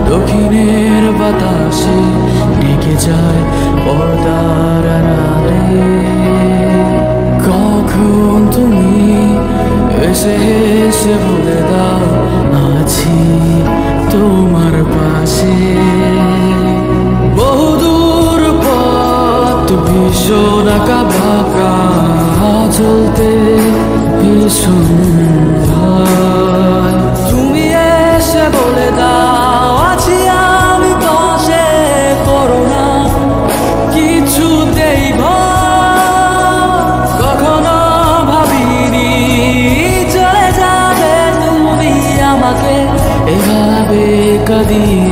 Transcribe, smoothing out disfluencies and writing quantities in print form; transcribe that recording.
দক্ষিণের বাতাসে ঢেকে যায় পর্দার আড়ালে। কখন তুমি এসে হেসে বলে দাও আছি তোমার পাশে। বহুদূর পথ ভীষণ আঁকা বাঁকা, চলতে ভীষণ ভয়। তুমি এসে বলে দাও আছি আমি পাশে, করো না কিছুতেই ভয়। কখনো ভাবিনি চলে যাবে তুমি আমাকে এভাবে কাঁদিয়ে।